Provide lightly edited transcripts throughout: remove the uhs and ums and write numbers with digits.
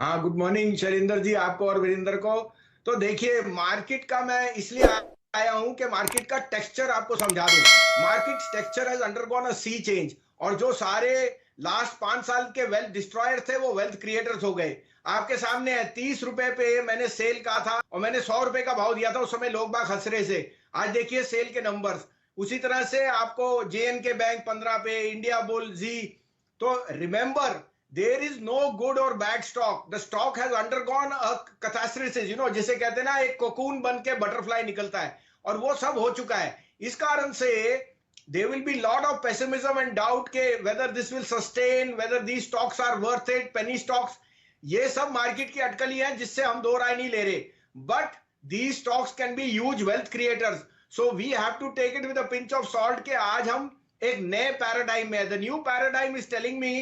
हाँ, good morning Shailendra ji, आपको और वीरेंद्र को। तो देखिए, मार्केट का मैं इसलिए आया हूं कि मार्केट का टेक्सचर आपको समझा दूं। Market texture has undergone a sea change. और जो सारे लास्ट 5 साल के वेल्थ डिस्ट्रॉयर थे वो वेल्थ क्रिएटर्स हो गए। आपके सामने है, 30 रुपए पे मैंने सेल कहा था और मैंने 100 रुपए का भाव दिया था। उस समय लोग बाग हंस रहे थे। आज देखिए सेल के नंबर्स। उसी तरह से आपको JNK बैंक 15 पे, इंडिया बुल, जी। तो remember, there is no good or bad stock. The stock has undergone a catharsis, जिसे कहते हैं ना, एक कोकून बन के बटरफ्लाई निकलता है। और वो सब हो चुका है। इस कारण से there will be lot of pessimism and doubt के whether this will sustain, whether these stocks are worth it, penny stocks। ये सब मार्केट की अटकली है जिससे हम दो राय नहीं ले रहे। But these stocks can be huge wealth creators, so we have to take it with a pinch of salt के आज हम एक नए पैराडाइम में है। The new paradigm is telling me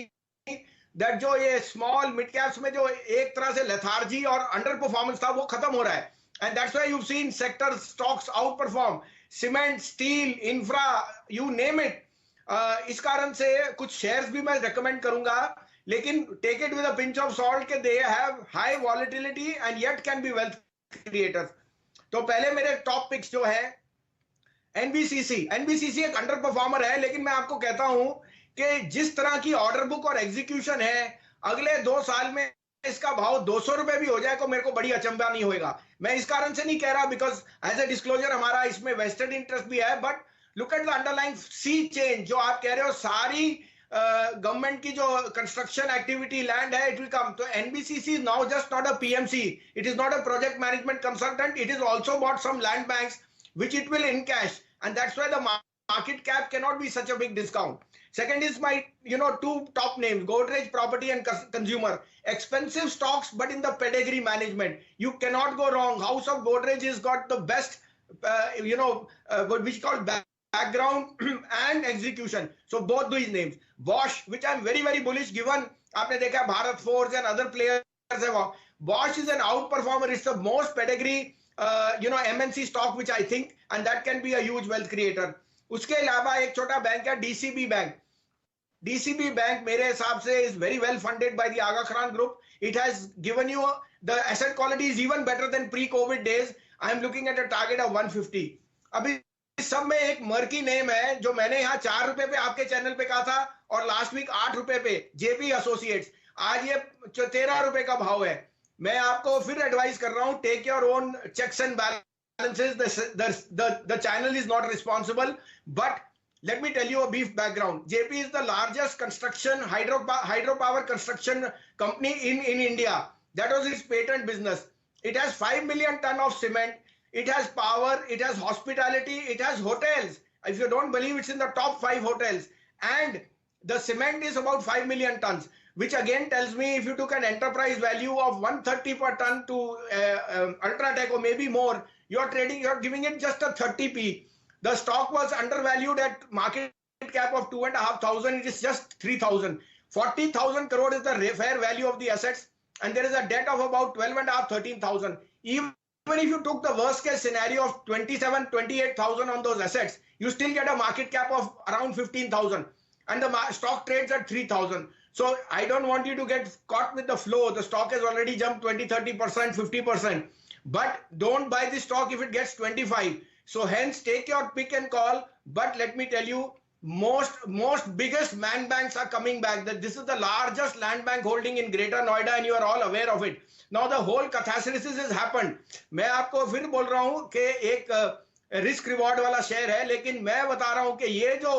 that जो ये स्मॉल मिड कैप्स में जो एक तरह से लेथार्जी और अंडर परफॉर्मेंस था वो खत्म हो रहा है। And that's why you seen sector stocks out perform. Cement, steel, infra, you name it. इस कारण से कुछ शेयर्स भी मैं रेकमेंड करूंगा, लेकिन take it with a pinch of salt के they have high volatility and yet can be wealth creators. तो पहले मेरे टॉप पिक्स जो है, एनबीसीसी। एनबीसीसी एक अंडर परफॉर्मर है, लेकिन मैं आपको कहता हूं कि जिस तरह की ऑर्डर बुक और एग्जीक्यूशन है, अगले 2 साल में इसका भाव 200 रुपए भी हो जाए तो मेरे को बड़ी अचंभा नहीं होएगा। मैं इस कारण से नहीं कह रहा, बिकॉज एज ए डिस्क्लोजर हमारा इसमें वेस्टेड इंटरेस्ट भी है। But look at the underline sea change जो आप कह रहे हो, सारी गवर्नमेंट की जो कंस्ट्रक्शन एक्टिविटी लैंड है, इट विल कम। तो NBCC is now just not a PMC, it is not a project management consultant, it is also bought some land banks which it will encash, and that's why the market cap cannot be such a big discount. Second is my, two top names, Godrej Property and Consumer. Expensive stocks, but in the pedigree management, you cannot go wrong. House of Godrej has got the best, what we call background and execution. So both these names. Bosch, which I'm very very bullish, given आपने देखा Bharat Forge and other players है वो। Bosch is an outperformer. It's the most pedigree MNC stock which I think, and that can be a huge wealth creator. उसके अलावा एक छोटा bank है DCB bank. DCB bank मेरे हिसाब से is very well funded by the Aga Khan group. It has given you the asset quality is even better than pre covid days. I am looking at a target of 150। अभी इस सब में एक murky name है जो मैंने यहाँ 4 रुपए पे आपके चैनल पे कहा था, और लास्ट वीक 8 रुपए पे, जेपी एसोसिएट्स। आज ये 13 रुपए का भाव है। मैं आपको फिर एडवाइस कर रहा हूं, take your own checks and balances. The channel is not responsible, but let me tell you a brief background. JP is the largest construction hydropower construction company in India. That was its patent business. It has 5 million ton of cement. It has power. It has hospitality. It has hotels. If you don't believe, it's in the top 5 hotels. And the cement is about 5 million tons, which again tells me if you took an enterprise value of 130 per ton to Ultratech or maybe more, you're giving it just a 30p. The stock was undervalued at market cap of 2,500. It is just 3,000. 40,000 crore is the fair value of the assets, and there is a debt of about 12,500, 13,000. Even if you took the worst case scenario of 27, 28,000 on those assets, you still get a market cap of around 15,000, and the stock trades at 3,000. So I don't want you to get caught with the flow. The stock has already jumped 20, 30%, 50%. But don't buy the stock if it gets 25. So hence take your pick and call. But let me tell you, most biggest land banks are coming back. That this is the largest land bank holding in Greater Noida, and you are all aware of it. Now the whole catharsis has happened. मैं आपको फिर बोल रहा हूं कि एक risk reward वाला share है, लेकिन मैं बता रहा हूं कि ये जो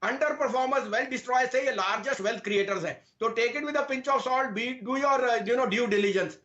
अंडर परफॉर्मर्स, वेल्थ डिस्ट्रॉयर्स है, ये लार्जेस्ट वेल्थ क्रिएटर्स हैं। तो take it with a pinch of salt, do your due diligence.